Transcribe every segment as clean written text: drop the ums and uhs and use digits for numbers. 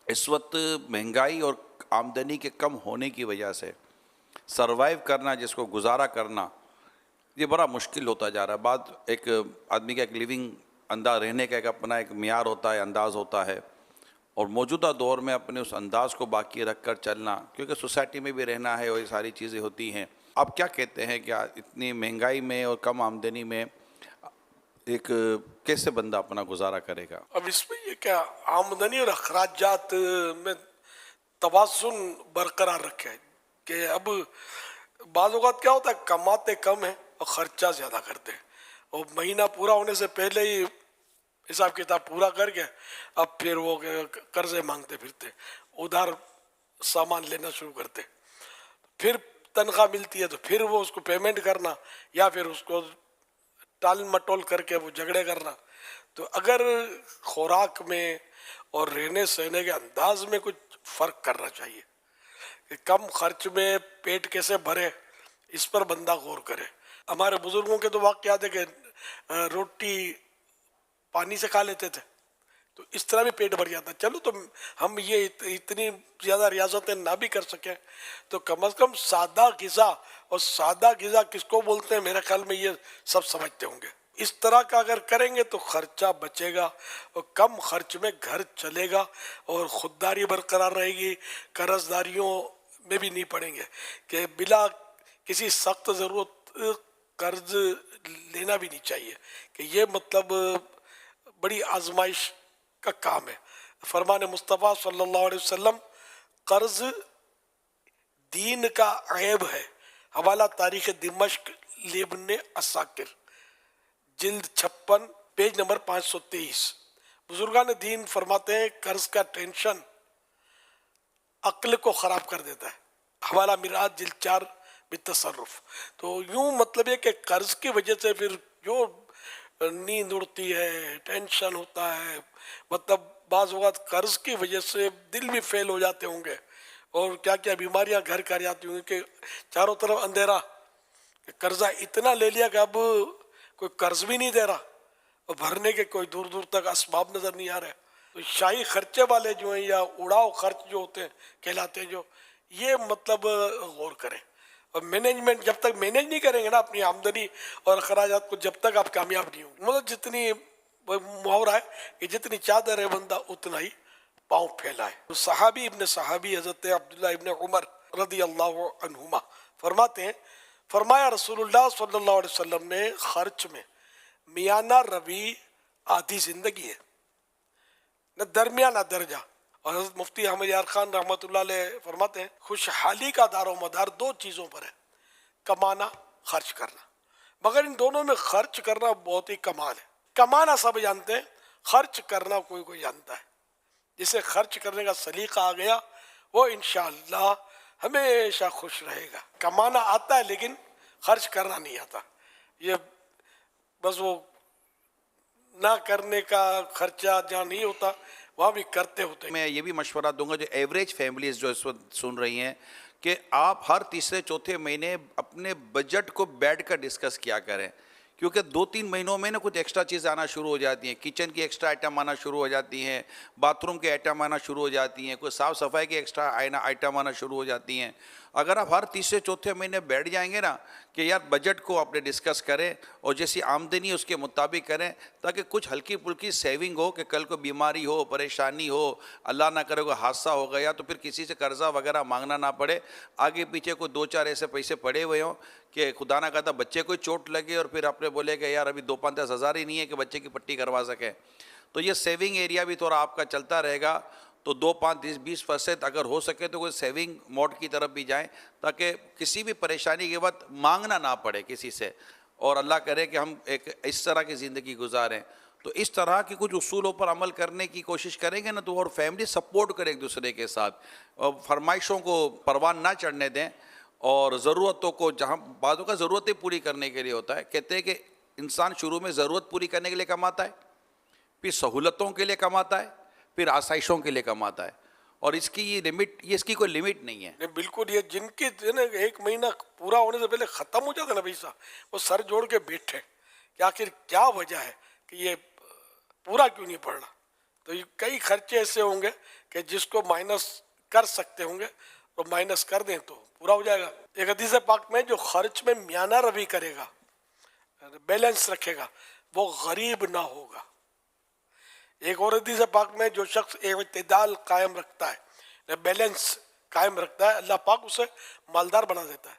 اس وقت مہنگائی اور آمدنی کے کم ہونے کی وجہ سے سروائیو کرنا، جس کو گزارا کرنا، یہ بڑا مشکل ہوتا جا رہا ہے۔ بعد ایک آدمی کا ایک لیونگ انداز، رہنے کا ایک اپنا ایک معیار ہوتا ہے، انداز ہوتا ہے، اور موجودہ دور میں اپنے اس انداز کو باقی رکھ کر چلنا، کیونکہ سوسائٹی میں بھی رہنا ہے اور یہ ساری چیزیں ہوتی ہیں۔ آپ کیا کہتے ہیں کہ اتنی مہنگائی میں اور کم آمدنی میں ایک کیسے بندہ اپنا گزارا کرے گا؟ اب اس میں یہ کیا آمدنی اور اخراجات میں توازن برقرار رکھے کہ اب بعض اوقات کیا ہوتا ہے کماتے کم ہیں اور خرچہ زیادہ کرتے ہیں، اور مہینہ پورا ہونے سے پہلے ہی حساب کتاب پورا کر کے اب پھر وہ قرضے مانگتے پھرتے، ادھار سامان لینا شروع کرتے، پھر تنخواہ ملتی ہے تو پھر وہ اس کو پیمنٹ کرنا یا پھر اس کو ٹال مٹول کر کے وہ جھگڑے کرنا۔ تو اگر خوراک میں اور رہنے سہنے کے انداز میں کچھ فرق کرنا چاہیے کہ کم خرچ میں پیٹ کیسے بھرے، اس پر بندہ غور کرے۔ ہمارے بزرگوں کے تو واقعات ہے کہ روٹی پانی سے کھا لیتے تھے تو اس طرح بھی پیٹ بھر جاتا۔ چلو تو ہم یہ اتنی زیادہ ریاضتیں نہ بھی کر سکیں تو کم از کم سادہ غذا، اور سادہ غذا کس کو بولتے ہیں میرے خیال میں یہ سب سمجھتے ہوں گے، اس طرح کا اگر کریں گے تو خرچہ بچے گا اور کم خرچ میں گھر چلے گا اور خودداری برقرار رہے گی، قرض داریوں میں بھی نہیں پڑیں گے کہ بلا کسی سخت ضرورت قرض لینا بھی نہیں چاہیے، کہ یہ مطلب بڑی آزمائش کا کام ہے۔ فرمان مصطفیٰ صلی اللہ علیہ وسلم، قرض دین کا عیب ہے۔ حوالہ تاریخ دمشق لابن عساکر، جلد 56، پیج نمبر 523۔ بزرگان دین فرماتے ہیں قرض کا ٹینشن عقل کو خراب کر دیتا ہے۔ حوالہ میراث جلد 4 بالتصرف۔ تو یوں مطلب ہے کہ قرض کی وجہ سے پھر جو نیند اڑتی ہے، ٹینشن ہوتا ہے، مطلب بعض اوقات قرض کی وجہ سے دل بھی فیل ہو جاتے ہوں گے اور کیا کیا بیماریاں گھر کر جاتی ہوں گی کہ چاروں طرف اندھیرا، کہ قرضہ اتنا لے لیا کہ اب کوئی قرض بھی نہیں دے رہا اور بھرنے کے کوئی دور دور تک اسباب نظر نہیں آ رہے۔ تو شاہی خرچے والے جو ہیں یا اڑاؤ خرچ جو ہوتے ہیں کہلاتے ہیں، جو یہ مطلب غور کریں، اور مینجمنٹ جب تک مینیج نہیں کریں گے نا اپنی آمدنی اور اخراجات کو، جب تک آپ کامیاب نہیں ہوں گے۔ مطلب جتنی محاورہ ہے کہ جتنی چادر ہے بندہ اتنا ہی پاؤں پھیلائے۔ صحابی ابن صحابی حضرت عبداللہ ابن عمر رضی اللہ عنہما فرماتے ہیں، فرمایا رسول اللہ صلی اللہ علیہ وسلم نے خرچ میں میانہ روی آدھی زندگی ہے، نہ درمیانہ درجہ۔ اور حضرت مفتی احمد یار خان رحمۃ اللہ علیہ فرماتے ہیں خوشحالی کا دار و مدار دو چیزوں پر ہے، کمانا، خرچ کرنا، مگر ان دونوں میں خرچ کرنا بہت ہی کمال ہے۔ کمانا سب جانتے ہیں، خرچ کرنا کوئی کوئی جانتا ہے۔ جسے خرچ کرنے کا سلیقہ آ گیا وہ انشاءاللہ ہمیشہ خوش رہے گا۔ کمانا آتا ہے لیکن خرچ کرنا نہیں آتا، یہ بس وہ نہ کرنے کا خرچہ جہاں نہیں ہوتا وہاں بھی کرتے ہوتے ہیں۔ میں یہ بھی مشورہ دوں گا جو ایوریج فیملیز جو اس وقت سن رہی ہیں کہ آپ ہر تیسرے چوتھے مہینے اپنے بجٹ کو بیٹھ کر ڈسکس کیا کریں، کیونکہ 2-3 مہینوں میں نا کچھ ایکسٹرا چیزیں آنا شروع ہو جاتی ہیں، کچن کی ایکسٹرا آئٹم آنا شروع ہو جاتی ہیں، باتھ روم کے آئٹم آنا شروع ہو جاتی ہیں، کوئی صاف صفائی کی ایکسٹرا آئٹم آنا شروع ہو جاتی ہیں۔ اگر آپ ہر تیسرے چوتھے مہینے بیٹھ جائیں گے نا کہ یار بجٹ کو اپنے ڈسکس کریں اور جیسی آمدنی اس کے مطابق کریں، تاکہ کچھ ہلکی پھلکی سیونگ ہو کہ کل کو بیماری ہو، پریشانی ہو، اللہ نہ کرے کوئی حادثہ ہو گیا تو پھر کسی سے قرضہ وغیرہ مانگنا نہ پڑے، آگے پیچھے کوئی 2-4 ایسے پیسے پڑے ہوئے ہوں کہ خدا نہ کہتا بچے کو چوٹ لگے اور پھر آپ نے بولے کہ یار ابھی 2-5 ہزار ہی نہیں ہے کہ بچے کی پٹی کروا سکیں، تو یہ سیونگ ایریا بھی تھوڑا آپ کا چلتا رہے گا۔ تو 2-5-20% اگر ہو سکے تو کوئی سیونگ موڈ کی طرف بھی جائیں تاکہ کسی بھی پریشانی کے وقت مانگنا نہ پڑے کسی سے، اور اللہ کرے کہ ہم ایک اس طرح کی زندگی گزاریں۔ تو اس طرح کی کچھ اصولوں پر عمل کرنے کی کوشش کریں گے نا تو اور فیملی سپورٹ کرے ایک دوسرے کے ساتھ، اور فرمائشوں کو پروان نہ چڑھنے دیں، اور ضرورتوں کو جہاں بعضوں کا ضرورتیں پوری کرنے کے لیے ہوتا ہے، کہتے ہیں کہ انسان شروع میں ضرورت پوری کرنے کے لیے کماتا ہے، پھر سہولتوں کے لیے کماتا ہے، پھر آسائشوں کے لیے کماتا ہے، اور اس کی یہ لمٹ، یہ اس کی کوئی لمٹ نہیں ہے۔ نہیں بالکل، یہ جن کے ایک مہینہ پورا ہونے سے پہلے ختم ہو جاتا نا پیسہ، وہ سر جوڑ کے بیٹھے کہ آخر کیا وجہ ہے کہ یہ پورا کیوں نہیں پڑ رہا۔ تو یہ کئی خرچے ایسے ہوں گے کہ جس کو مائنس کر سکتے ہوں گے تو مائنس کر دیں تو پورا ہو جائے گا. ایک حدیث پاک میں جو خرچ میں میانہ روی کرے گا, بیلنس رکھے گا, وہ غریب نہ ہوگا. ایک اور حدیث پاک میں جو شخص اعتدال قائم رکھتا ہے, بیلنس قائم رکھتا ہے, اللہ پاک اسے مالدار بنا دیتا ہے.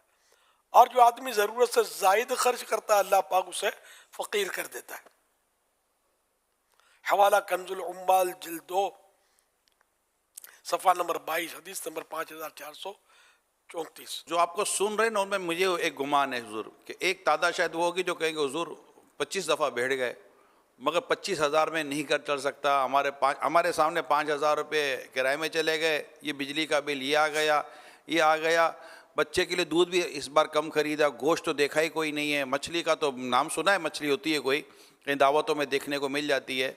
اور جو آدمی ضرورت سے زائد خرچ کرتا ہے, اللہ پاک اسے فقیر کر دیتا ہے. حوالہ کنز العمال جلد 2 صفحہ نمبر 22 حدیث نمبر 5434. جو آپ کو سن رہے ہیں نا ان میں مجھے ایک گمان ہے حضور کہ ایک تعداد شاید وہ ہوگی جو کہیں گے حضور 25 دفعہ بیٹھ گئے مگر 25,000 میں نہیں کر چل سکتا, ہمارے سامنے 5,000 روپے کرائے میں چلے گئے, یہ بجلی کا بل یہ آ گیا, بچے کے لیے دودھ بھی اس بار کم خریدا, گوشت تو دیکھا ہی کوئی نہیں ہے, مچھلی کا تو نام سنا ہے, مچھلی ہوتی ہے کوئی کہیں دعوتوں میں دیکھنے کو مل جاتی ہے.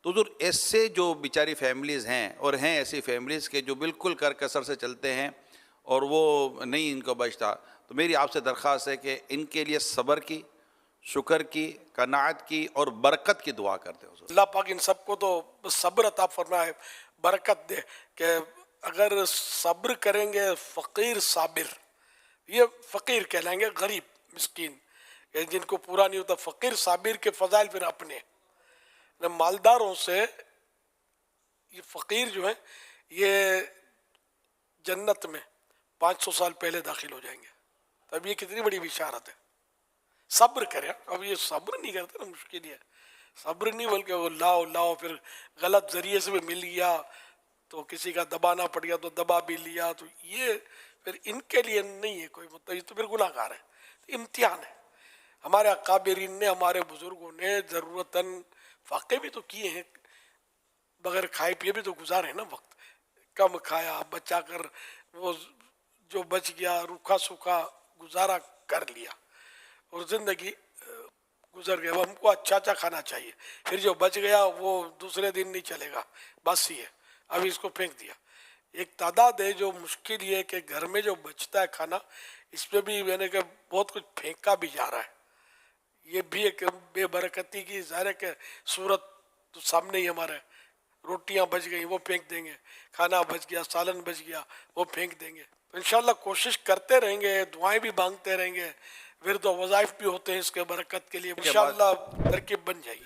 تو حضور ایسے جو بیچاری فیملیز ہیں, اور ہیں ایسی فیملیز کے جو بالکل کر کسر سے چلتے ہیں اور وہ نہیں ان کو بچتا, تو میری آپ سے درخواست ہے کہ ان کے لیے صبر کی, شکر کی, قناعت کی اور برکت کی دعا کرتے ہیں حضور. اللہ پاک ان سب کو تو صبر عطا فرمائے, برکت دے کہ اگر صبر کریں گے فقیر صابر, یہ فقیر کہلائیں گے, غریب مسکین جن کو پورا نہیں ہوتا. فقیر صابر کے فضائل پھر اپنے مالداروں سے, یہ فقیر جو ہیں یہ جنت میں 500 سال پہلے داخل ہو جائیں گے. اب یہ کتنی بڑی بشارت ہے. صبر کریں. اب یہ صبر نہیں کرتے نا, مشکل ہے صبر نہیں, بلکہ وہ لاؤ پھر غلط ذریعے سے بھی مل گیا تو کسی کا دبانا پڑ گیا تو دبا بھی لیا, تو یہ پھر ان کے لیے نہیں ہے کوئی مطلب, یہ تو پھر گناہ گار ہے, امتحان ہے. ہمارے اکابرین نے, ہمارے بزرگوں نے ضرورتاً واقع بھی تو کیے ہیں, بغیر کھائے پیے بھی تو گزارے ہیں نا وقت, کم کھایا بچا کر وہ جو بچ گیا روکھا سوکھا گزارا کر لیا اور زندگی گزر گیا. ہم کو اچھا کھانا چاہیے, پھر جو بچ گیا وہ دوسرے دن نہیں چلے گا, بس ہی ہے, ابھی اس کو پھینک دیا. ایک تعداد ہے جو مشکل یہ ہے کہ گھر میں جو بچتا ہے کھانا, اس پہ بھی میں نے کہ بہت کچھ پھینکا بھی جا رہا ہے. یہ بھی ایک بے برکتی کی ظاہر ہے کہ صورت تو سامنے ہی ہمارے, روٹیاں بچ گئیں وہ پھینک دیں گے, کھانا بچ گیا, سالن بچ گیا وہ پھینک دیں گے. انشاءاللہ کوشش کرتے رہیں گے, دعائیں بھی مانگتے رہیں گے, ورد و وظائف بھی ہوتے ہیں اس کے برکت کے لیے, انشاءاللہ ترکیب بن جائے گی.